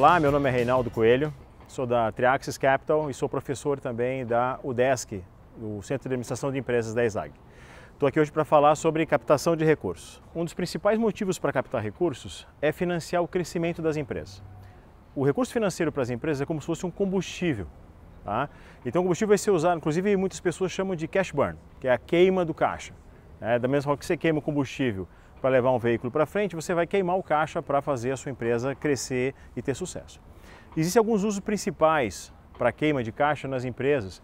Olá, meu nome é Reinaldo Coelho, sou da Triaxis Capital e sou professor também da UDESC, do Centro de Administração de Empresas da ESAG. Estou aqui hoje para falar sobre captação de recursos. Um dos principais motivos para captar recursos é financiar o crescimento das empresas. O recurso financeiro para as empresas é como se fosse um combustível. Tá? Então o combustível vai ser usado, inclusive muitas pessoas chamam de cash burn, que é a queima do caixa. Da mesma forma que você queima o combustível para levar um veículo para frente, você vai queimar o caixa para fazer a sua empresa crescer e ter sucesso. Existem alguns usos principais para queima de caixa nas empresas,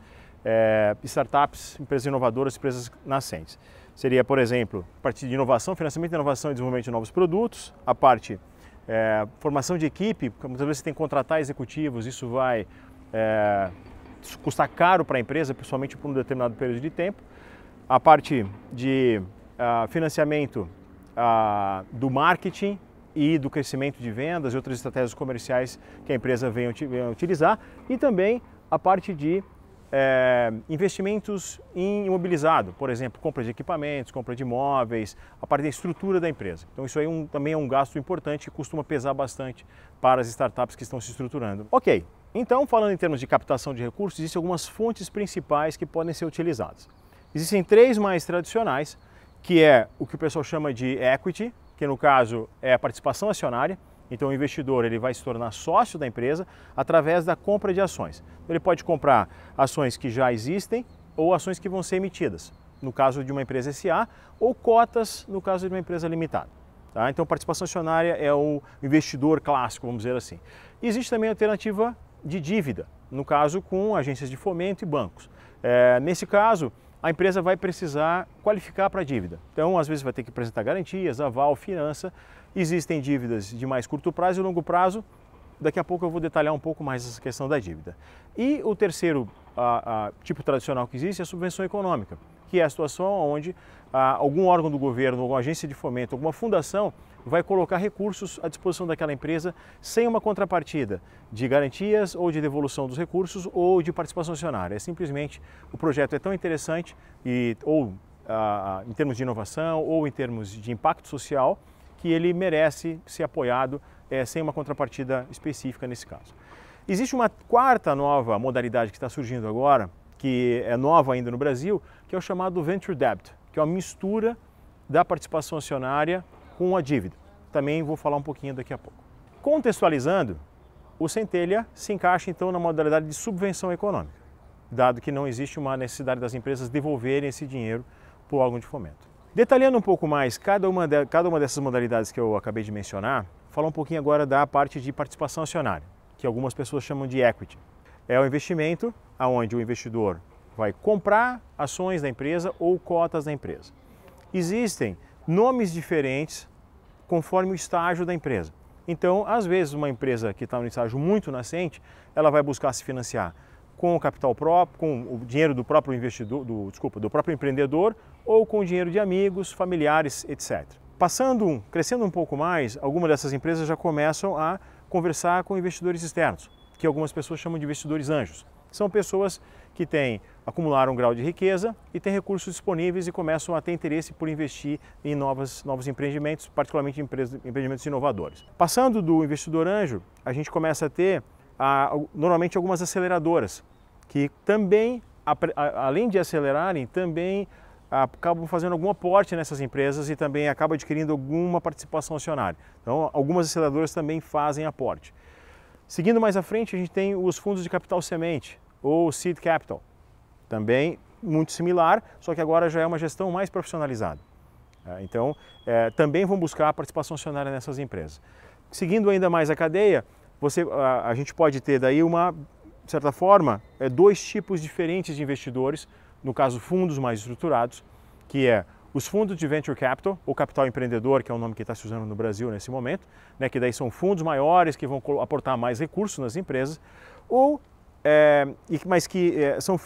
startups, empresas inovadoras, empresas nascentes. Seria, por exemplo, a parte de inovação, financiamento de inovação e desenvolvimento de novos produtos, a parte formação de equipe, muitas vezes você tem que contratar executivos, isso vai custar caro para a empresa, principalmente por um determinado período de tempo. A parte de financiamento do marketing e do crescimento de vendas e outras estratégias comerciais que a empresa vem utilizar, e também a parte de investimentos em imobilizado, por exemplo, compra de equipamentos, compra de imóveis, a parte da estrutura da empresa. Então isso aí também é um gasto importante que costuma pesar bastante para as startups que estão se estruturando. Ok, então falando em termos de captação de recursos, existem algumas fontes principais que podem ser utilizadas. Existem três mais tradicionais, que é o que o pessoal chama de equity, que no caso é a participação acionária. Então o investidor ele vai se tornar sócio da empresa através da compra de ações. Ele pode comprar ações que já existem ou ações que vão ser emitidas, no caso de uma empresa SA, ou cotas no caso de uma empresa limitada. Tá? Então participação acionária é o investidor clássico, vamos dizer assim. E existe também a alternativa de dívida, no caso com agências de fomento e bancos. Nesse caso, a empresa vai precisar qualificar para a dívida. Então, às vezes vai ter que apresentar garantias, aval, finança. Existem dívidas de mais curto prazo e longo prazo. Daqui a pouco eu vou detalhar um pouco mais essa questão da dívida. E o terceiro tipo tradicional que existe é a subvenção econômica, que é a situação onde algum órgão do governo, alguma agência de fomento, alguma fundação vai colocar recursos à disposição daquela empresa sem uma contrapartida de garantias ou de devolução dos recursos ou de participação acionária. É simplesmente o projeto é tão interessante ou em termos de inovação ou em termos de impacto social que ele merece ser apoiado sem uma contrapartida específica nesse caso. Existe uma quarta nova modalidade que está surgindo agora, que é nova ainda no Brasil, que é o chamado Venture Debt, que é uma mistura da participação acionária com a dívida. Também vou falar um pouquinho daqui a pouco. Contextualizando, o Centelha se encaixa então na modalidade de subvenção econômica, dado que não existe uma necessidade das empresas devolverem esse dinheiro para o órgão de fomento. Detalhando um pouco mais cada uma dessas modalidades que eu acabei de mencionar, falar um pouquinho agora da parte de participação acionária, que algumas pessoas chamam de equity. É o investimento onde o investidor vai comprar ações da empresa ou cotas da empresa. Existem nomes diferentes conforme o estágio da empresa. Então, às vezes, uma empresa que está no estágio muito nascente, ela vai buscar se financiar com o capital próprio, com o dinheiro do próprio investidor, do próprio empreendedor, ou com o dinheiro de amigos, familiares, etc. Crescendo um pouco mais, algumas dessas empresas já começam a conversar com investidores externos, que algumas pessoas chamam de investidores anjos. São pessoas que acumularam um grau de riqueza e têm recursos disponíveis e começam a ter interesse por investir em novos empreendimentos, particularmente empreendimentos inovadores. Passando do investidor anjo, a gente começa a ter normalmente algumas aceleradoras, que também, além de acelerarem, também acabam fazendo algum aporte nessas empresas e também acabam adquirindo alguma participação acionária. Então, algumas aceleradoras também fazem aporte. Seguindo mais à frente, a gente tem os fundos de capital semente, ou Seed Capital, também muito similar, só que agora já é uma gestão mais profissionalizada. Então, também vão buscar a participação acionária nessas empresas. Seguindo ainda mais a cadeia, a gente pode ter daí de certa forma, dois tipos diferentes de investidores, no caso fundos mais estruturados, que é os fundos de Venture Capital, ou Capital Empreendedor, que é o nome que está se usando no Brasil nesse momento, que daí são fundos maiores que vão aportar mais recursos nas empresas, mas que são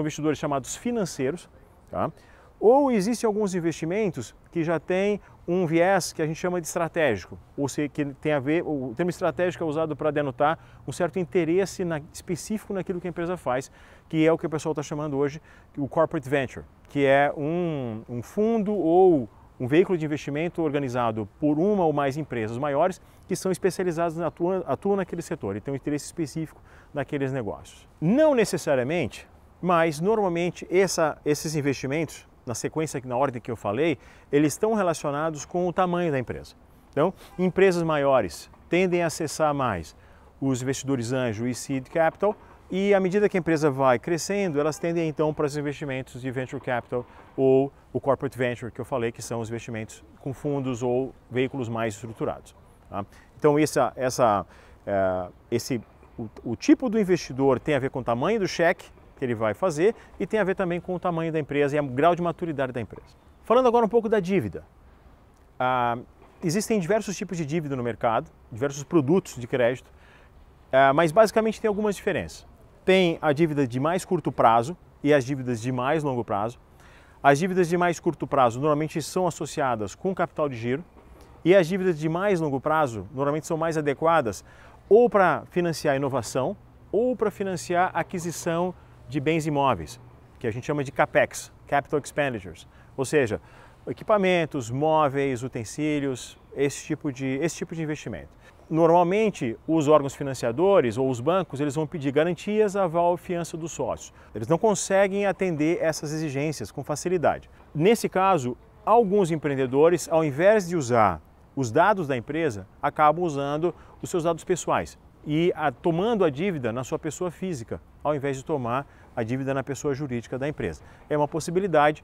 investidores chamados financeiros, tá? Ou existem alguns investimentos que já têm um viés que a gente chama de estratégico, ou seja, que tem a ver, o termo estratégico é usado para denotar um certo interesse específico naquilo que a empresa faz, que é o que o pessoal está chamando hoje o corporate venture, que é um fundo ou um veículo de investimento organizado por uma ou mais empresas maiores que são especializadas, atuam naquele setor e têm um interesse específico naqueles negócios. Não necessariamente, mas normalmente esses investimentos, na sequência, na ordem que eu falei, eles estão relacionados com o tamanho da empresa. Então, empresas maiores tendem a acessar mais os investidores anjo e seed capital, e à medida que a empresa vai crescendo, elas tendem então para os investimentos de venture capital ou o corporate venture, que eu falei, que são os investimentos com fundos ou veículos mais estruturados. Tá? Então o tipo do investidor tem a ver com o tamanho do cheque que ele vai fazer e tem a ver também com o tamanho da empresa e o grau de maturidade da empresa. Falando agora um pouco da dívida. Existem diversos tipos de dívida no mercado, diversos produtos de crédito, mas basicamente tem algumas diferenças. Tem a dívida de mais curto prazo e as dívidas de mais longo prazo. As dívidas de mais curto prazo normalmente são associadas com capital de giro e as dívidas de mais longo prazo normalmente são mais adequadas ou para financiar inovação ou para financiar aquisição de bens imóveis, que a gente chama de CAPEX, Capital Expenditures, ou seja, equipamentos, móveis, utensílios, esse tipo de investimento. Normalmente, os órgãos financiadores ou os bancos, eles vão pedir garantias, aval e fiança dos sócios. Eles não conseguem atender essas exigências com facilidade. Nesse caso, alguns empreendedores, ao invés de usar os dados da empresa, acabam usando os seus dados pessoais e tomando a dívida na sua pessoa física, ao invés de tomar a dívida na pessoa jurídica da empresa. É uma possibilidade,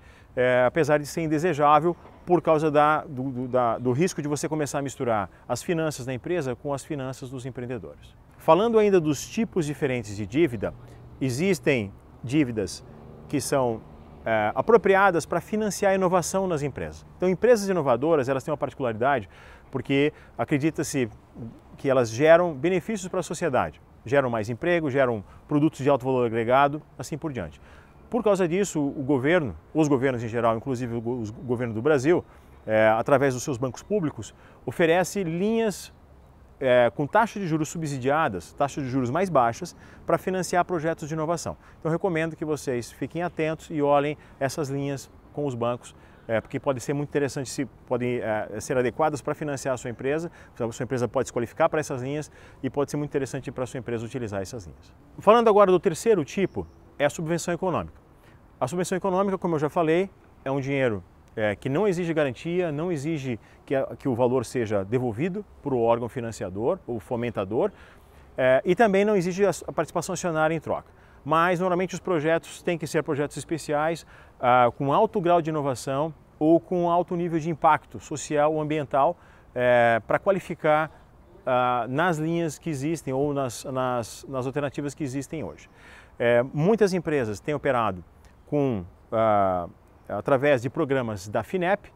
apesar de ser indesejável, por causa do risco de você começar a misturar as finanças da empresa com as finanças dos empreendedores. Falando ainda dos tipos diferentes de dívida, existem dívidas que são apropriadas para financiar a inovação nas empresas. Então, empresas inovadoras, elas têm uma particularidade porque acredita-se que elas geram benefícios para a sociedade, geram mais emprego, geram produtos de alto valor agregado, assim por diante. Por causa disso, o governo, os governos em geral, inclusive o governo do Brasil, através dos seus bancos públicos, oferece linhas com taxas de juros subsidiadas, taxas de juros mais baixas, para financiar projetos de inovação. Então, eu recomendo que vocês fiquem atentos e olhem essas linhas com os bancos, porque pode ser muito interessante, podem ser adequadas para financiar a sua empresa. A sua empresa pode se qualificar para essas linhas e pode ser muito interessante para a sua empresa utilizar essas linhas. Falando agora do terceiro tipo, é a subvenção econômica. A subvenção econômica, como eu já falei, é um dinheiro que não exige garantia, não exige que o valor seja devolvido para o órgão financiador ou fomentador e também não exige a participação acionária em troca. Mas normalmente os projetos têm que ser projetos especiais, com alto grau de inovação ou com alto nível de impacto social ou ambiental para qualificar nas linhas que existem ou nas alternativas que existem hoje. Muitas empresas têm operado através de programas da FINEP,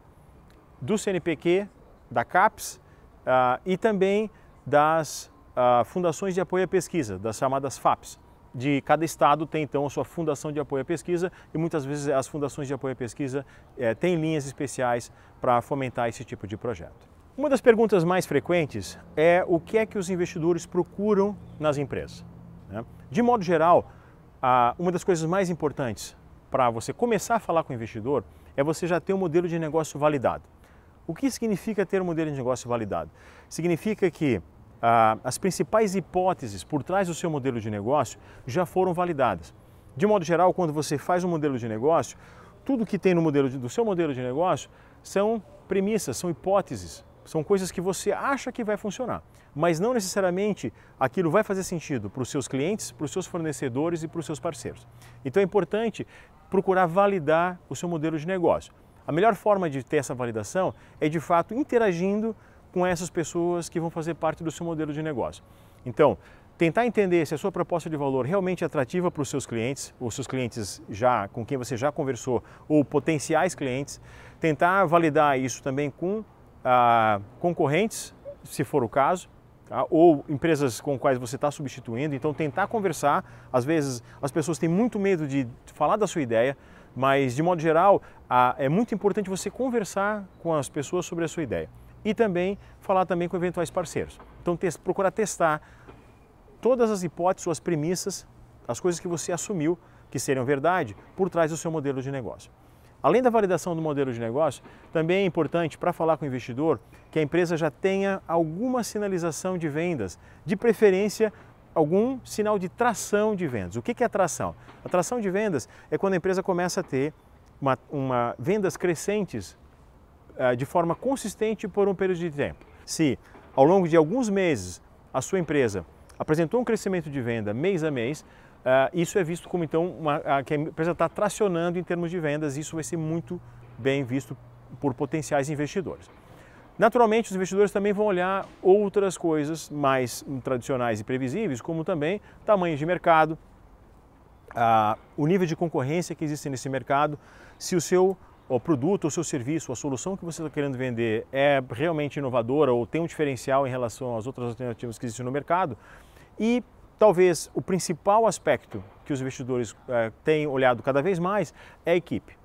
do CNPq, da CAPES e também das fundações de apoio à pesquisa, das chamadas FAPs. De cada estado tem então a sua fundação de apoio à pesquisa e muitas vezes as fundações de apoio à pesquisa têm linhas especiais para fomentar esse tipo de projeto. Uma das perguntas mais frequentes é o que é que os investidores procuram nas empresas, né? De modo geral, uma das coisas mais importantes para você começar a falar com o investidor é você já ter um modelo de negócio validado. O que significa ter um modelo de negócio validado? Significa que as principais hipóteses por trás do seu modelo de negócio já foram validadas. De modo geral, quando você faz um modelo de negócio, tudo que tem no do seu modelo de negócio são premissas, são hipóteses, são coisas que você acha que vai funcionar, mas não necessariamente aquilo vai fazer sentido para os seus clientes, para os seus fornecedores e para os seus parceiros. Então é importante procurar validar o seu modelo de negócio. A melhor forma de ter essa validação é, de fato, interagindo com essas pessoas que vão fazer parte do seu modelo de negócio. Então, tentar entender se a sua proposta de valor realmente é atrativa para os seus clientes, ou seus clientes com quem você já conversou, ou potenciais clientes, tentar validar isso também com concorrentes, se for o caso, ou empresas com quais você está substituindo. Então, tentar conversar. Às vezes, as pessoas têm muito medo de falar da sua ideia, mas, de modo geral, é muito importante você conversar com as pessoas sobre a sua ideia. E também falar também com eventuais parceiros. Então, procurar testar todas as hipóteses, suas premissas, as coisas que você assumiu que seriam verdade por trás do seu modelo de negócio. Além da validação do modelo de negócio, também é importante para falar com o investidor que a empresa já tenha alguma sinalização de vendas, de preferência algum sinal de tração de vendas. O que é tração? A tração de vendas é quando a empresa começa a ter vendas crescentes de forma consistente por um período de tempo. Se ao longo de alguns meses a sua empresa apresentou um crescimento de venda mês a mês, isso é visto como então que a empresa está tracionando em termos de vendas, e isso vai ser muito bem visto por potenciais investidores. Naturalmente, os investidores também vão olhar outras coisas mais tradicionais e previsíveis, como também tamanho de mercado, o nível de concorrência que existe nesse mercado, se o seu produto, o seu serviço, a solução que você está querendo vender é realmente inovadora ou tem um diferencial em relação às outras alternativas que existem no mercado. E talvez o principal aspecto que os investidores têm olhado cada vez mais é a equipe.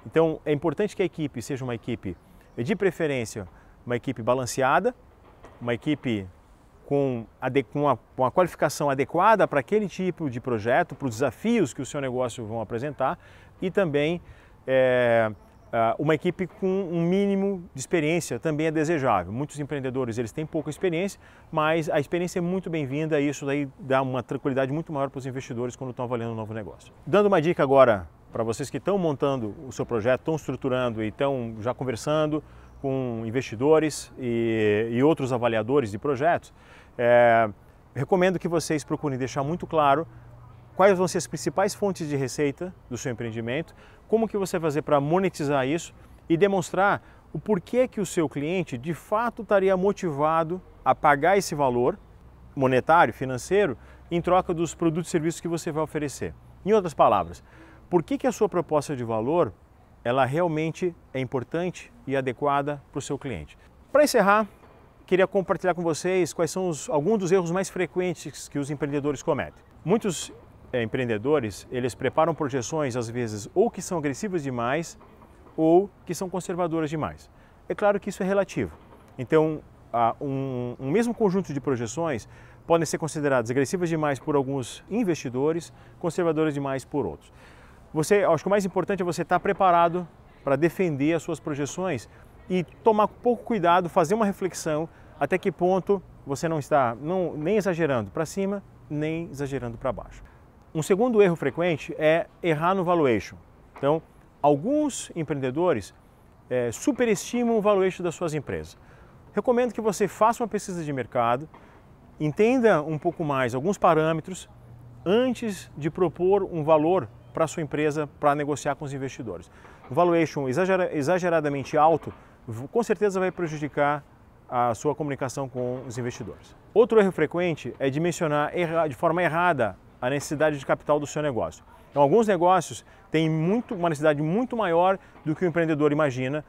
Então é importante que a equipe seja uma equipe, de preferência, uma equipe balanceada, uma equipe com uma qualificação adequada para aquele tipo de projeto, para os desafios que o seu negócio vão apresentar, e também uma equipe com um mínimo de experiência também é desejável. Muitos empreendedores eles têm pouca experiência, mas a experiência é muito bem-vinda e isso daí dá uma tranquilidade muito maior para os investidores quando estão avaliando um novo negócio. Dando uma dica agora para vocês que estão montando o seu projeto, estão estruturando e estão já conversando com investidores e outros avaliadores de projetos, recomendo que vocês procurem deixar muito claro quais vão ser as principais fontes de receita do seu empreendimento, como que você vai fazer para monetizar isso e demonstrar o porquê que o seu cliente de fato estaria motivado a pagar esse valor monetário, financeiro, em troca dos produtos e serviços que você vai oferecer. Em outras palavras, por que a sua proposta de valor ela realmente é importante e adequada para o seu cliente. Para encerrar, queria compartilhar com vocês quais são alguns dos erros mais frequentes que os empreendedores cometem. Muitos empreendedores, eles preparam projeções, às vezes, ou que são agressivas demais ou que são conservadoras demais. É claro que isso é relativo. Então, um mesmo conjunto de projeções podem ser consideradas agressivas demais por alguns investidores, conservadoras demais por outros. Acho que o mais importante é você estar preparado para defender as suas projeções e tomar pouco cuidado, fazer uma reflexão até que ponto você não está nem exagerando para cima, nem exagerando para baixo. Um segundo erro frequente é errar no valuation. Então, alguns empreendedores superestimam o valuation das suas empresas. Recomendo que você faça uma pesquisa de mercado, entenda um pouco mais alguns parâmetros antes de propor um valor para a sua empresa para negociar com os investidores. Um valuation exageradamente alto com certeza vai prejudicar a sua comunicação com os investidores. Outro erro frequente é dimensionar de forma errada a necessidade de capital do seu negócio. Então, alguns negócios têm uma necessidade muito maior do que o empreendedor imagina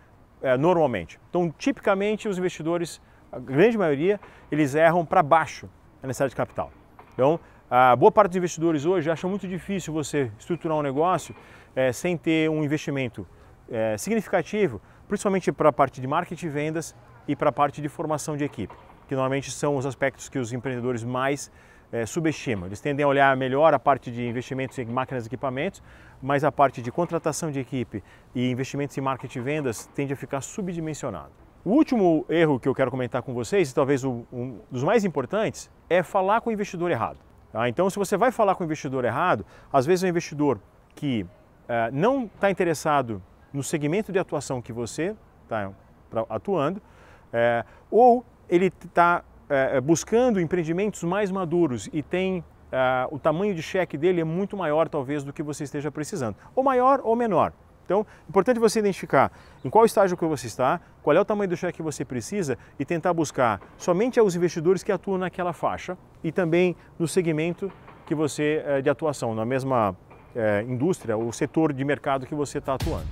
normalmente. Então, tipicamente, os investidores, a grande maioria, eles erram para baixo a necessidade de capital. Então, a boa parte dos investidores hoje acha muito difícil você estruturar um negócio sem ter um investimento significativo, principalmente para a parte de marketing e vendas e para a parte de formação de equipe, que normalmente são os aspectos que os empreendedores mais subestimam. Eles tendem a olhar melhor a parte de investimentos em máquinas e equipamentos, mas a parte de contratação de equipe e investimentos em marketing e vendas tende a ficar subdimensionado. O último erro que eu quero comentar com vocês, e talvez um dos mais importantes, é falar com o investidor errado. Então, se você vai falar com o investidor errado, às vezes é um investidor que não está interessado no segmento de atuação que você está atuando, ou ele está buscando empreendimentos mais maduros e tem o tamanho de cheque dele é muito maior talvez do que você esteja precisando, ou maior ou menor. Então, é importante você identificar em qual estágio que você está, qual é o tamanho do cheque que você precisa e tentar buscar somente os investidores que atuam naquela faixa e também no segmento que você de atuação, na mesma indústria ou setor de mercado que você está atuando.